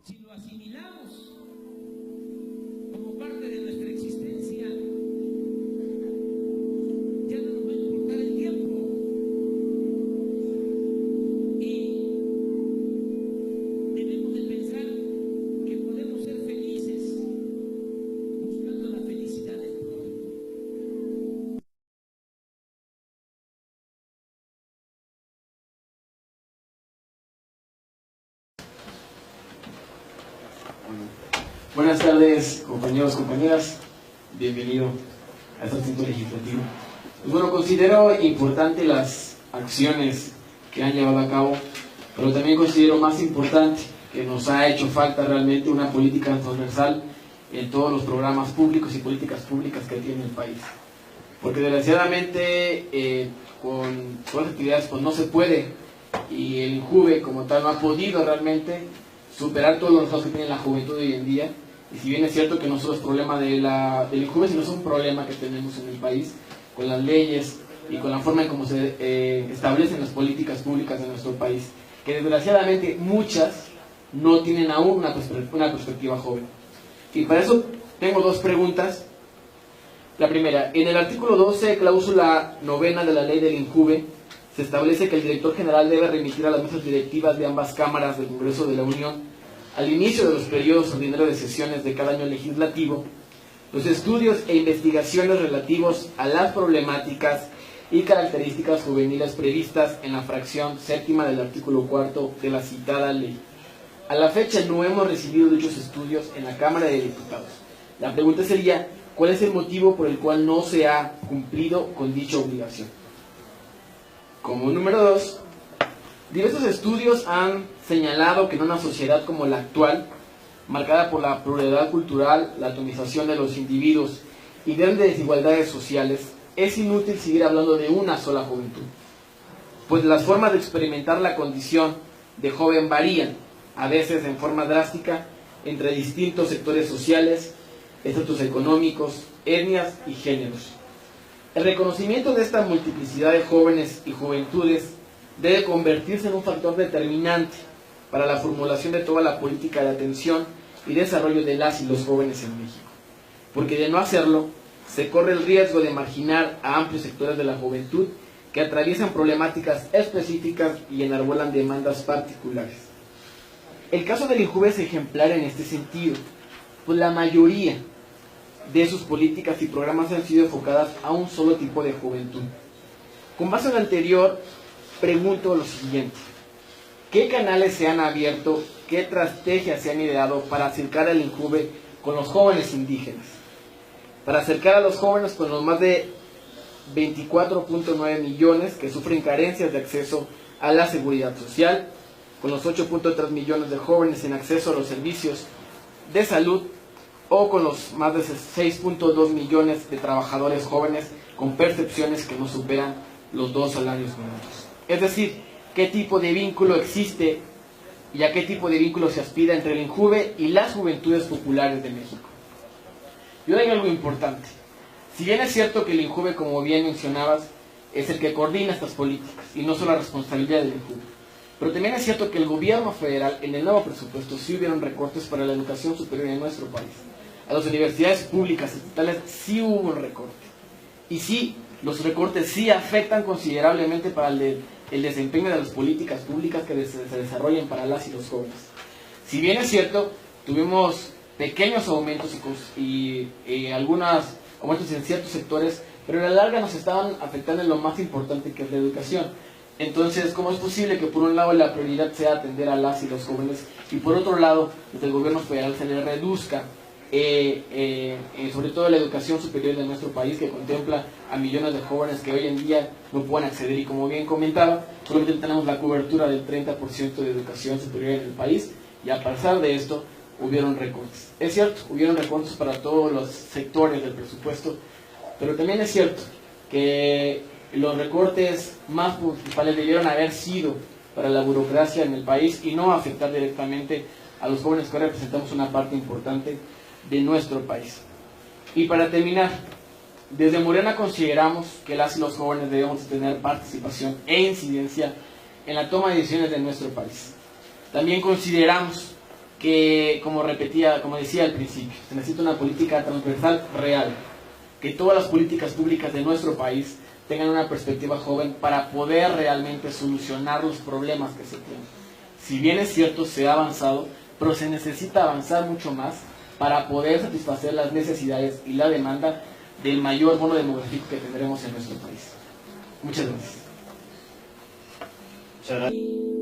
si lo asimilamos como parte de nuestra existencia, ya no nos va a importar el tiempo. Y debemos de pensar que podemos ser felices buscando la felicidad del prójimo. Buenas tardes, compañeros, compañeras. Bienvenido a este asunto legislativo. Pues bueno, considero importante las acciones que han llevado a cabo, pero también considero más importante que nos ha hecho falta realmente una política transversal en todos los programas públicos y políticas públicas que tiene el país. Porque desgraciadamente con todas las actividades pues no se puede, y el INJUVE como tal no ha podido realmente superar todos los resultados que tiene la juventud hoy en día. Y si bien es cierto que no solo es problema del INJUVE, sino es un problema que tenemos en el país con las leyes y con la forma en cómo se establecen las políticas públicas de nuestro país, que desgraciadamente muchas no tienen aún una perspectiva joven. Y para eso tengo dos preguntas. La primera, en el artículo 12, cláusula 9 de la ley del INJUVE, se establece que el director general debe remitir a las mesas directivas de ambas cámaras del Congreso de la Unión, al inicio de los periodos ordinarios de sesiones de cada año legislativo, los estudios e investigaciones relativos a las problemáticas y características juveniles previstas en la fracción séptima del artículo 4 de la citada ley. A la fecha no hemos recibido dichos estudios en la Cámara de Diputados. La pregunta sería, ¿cuál es el motivo por el cual no se ha cumplido con dicha obligación? Como número 2, diversos estudios han señalado que en una sociedad como la actual, marcada por la pluralidad cultural, la atomización de los individuos y grandes desigualdades sociales, es inútil seguir hablando de una sola juventud, pues las formas de experimentar la condición de joven varían, a veces en forma drástica, entre distintos sectores sociales, estratos económicos, etnias y géneros. El reconocimiento de esta multiplicidad de jóvenes y juventudes debe convertirse en un factor determinante para la formulación de toda la política de atención y desarrollo de las y los jóvenes en México, porque de no hacerlo, se corre el riesgo de marginar a amplios sectores de la juventud que atraviesan problemáticas específicas y enarbolan demandas particulares. El caso del INJUVE es ejemplar en este sentido, pues la mayoría de sus políticas y programas han sido enfocadas a un solo tipo de juventud. Con base en lo anterior, pregunto lo siguiente: ¿qué canales se han abierto, qué estrategias se han ideado para acercar al INJUVE con los jóvenes indígenas? Para acercar a los jóvenes con los más de 24.9 millones que sufren carencias de acceso a la seguridad social, con los 8.3 millones de jóvenes sin acceso a los servicios de salud, o con los más de 6.2 millones de trabajadores jóvenes con percepciones que no superan los 2 salarios mínimos. Es decir, ¿qué tipo de vínculo existe y a qué tipo de vínculo se aspira entre el INJUVE y las juventudes populares de México? Y ahora hay algo importante. Si bien es cierto que el INJUVE, como bien mencionabas, es el que coordina estas políticas y no solo la responsabilidad del INJUVE, pero también es cierto que el gobierno federal, en el nuevo presupuesto, sí hubieron recortes para la educación superior en nuestro país. A las universidades públicas estatales sí hubo un recorte. Y sí, los recortes sí afectan considerablemente para el desempeño de las políticas públicas que se desarrollen para las y los jóvenes. Si bien es cierto, tuvimos pequeños aumentos y algunos aumentos en ciertos sectores, pero a la larga nos estaban afectando en lo más importante, que es la educación. Entonces, ¿cómo es posible que por un lado la prioridad sea atender a las y los jóvenes y por otro lado desde el gobierno federal se le reduzca sobre todo la educación superior de nuestro país, que contempla a millones de jóvenes que hoy en día no pueden acceder? Y como bien comentaba, solamente tenemos la cobertura del 30% de educación superior en el país, y a pesar de esto hubieron recortes. Es cierto, hubieron recortes para todos los sectores del presupuesto, pero también es cierto que los recortes más principales debieron haber sido para la burocracia en el país y no afectar directamente a los jóvenes, que representamos una parte importante de nuestro país. Y para terminar, desde Morena consideramos que las y los jóvenes debemos tener participación e incidencia en la toma de decisiones de nuestro país. También consideramos que, como decía al principio, se necesita una política transversal real, que todas las políticas públicas de nuestro país tengan una perspectiva joven para poder realmente solucionar los problemas que se tienen. Si bien es cierto, se ha avanzado, pero se necesita avanzar mucho más para poder satisfacer las necesidades y la demanda del mayor bono demográfico que tendremos en nuestro país. Muchas gracias. Muchas gracias.